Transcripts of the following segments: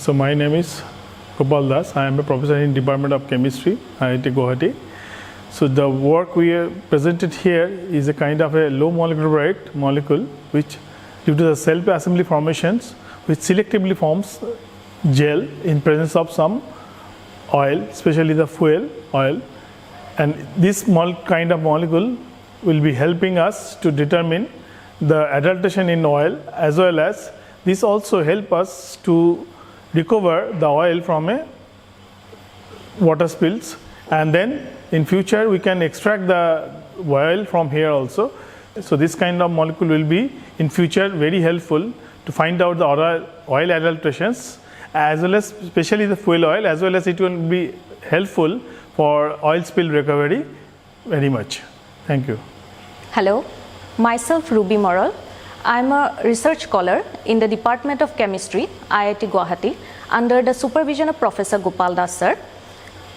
So my name is Gopal. I am a professor in Department of Chemistry, IIT Guwahati. So the work we presented here is a kind of a low molecular weight molecule which, due to the self-assembly formations, which selectively forms gel in presence of some oil, especially the fuel oil. And this kind of molecule will be helping us to determine the adulteration in oil, as well as this also help us to recover the oil from a water spills, and then in future we can extract the oil from here also. So this kind of molecule will be in future very helpful to find out the oil adulterations, as well as especially the fuel oil, as well as it will be helpful for oil spill recovery very much. Thank you. Hello, myself Rubi Moral. I am a research scholar in the Department of Chemistry, IIT Guwahati, under the supervision of Professor Gopal sir.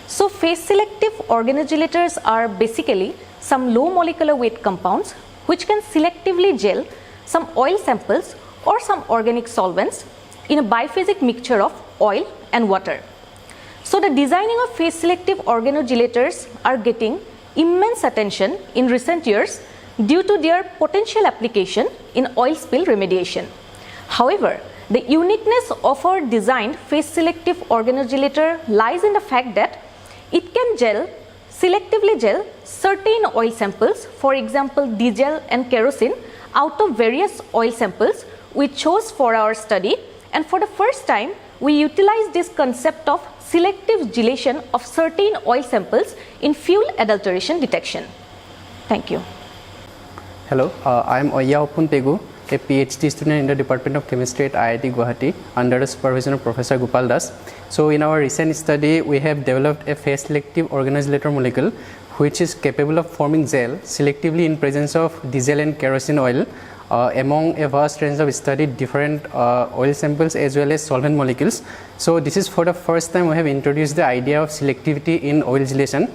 So phase selective organogelators are basically some low molecular weight compounds which can selectively gel some oil samples or some organic solvents in a biphasic mixture of oil and water. So the designing of phase selective organogelators are getting immense attention in recent years due to their potential application in oil spill remediation. However, the uniqueness of our designed phase selective organogelator lies in the fact that it can selectively gel certain oil samples, for example diesel and kerosene, out of various oil samples we chose for our study, and for the first time we utilized this concept of selective gelation of certain oil samples in fuel adulteration detection. Thank you. Hello, I am Oiyao Appun Pegu, a PhD student in the Department of Chemistry at IIT Guwahati under the supervision of Professor Gopal. So in our recent study, we have developed a phase selective organogelator molecule which is capable of forming gel selectively in presence of diesel and kerosene oil among a vast range of studied different oil samples as well as solvent molecules. So this is for the first time we have introduced the idea of selectivity in oil gelation.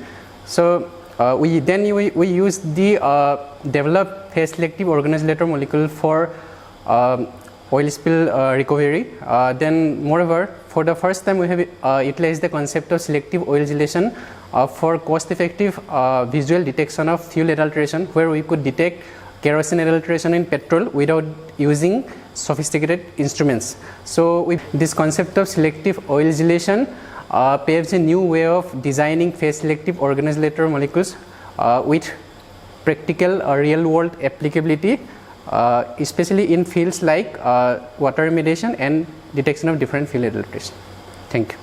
So we use the developed phase selective organogelator molecule for oil spill recovery. Then moreover, for the first time we have utilized the concept of selective oil gelation for cost effective visual detection of fuel adulteration, where we could detect kerosene adulteration in petrol without using sophisticated instruments. So with this concept of selective oil gelation paves a new way of designing phase selective organogelator molecules with practical real world applicability, especially in fields like water remediation and detection of different fuel adulteration. Thank you.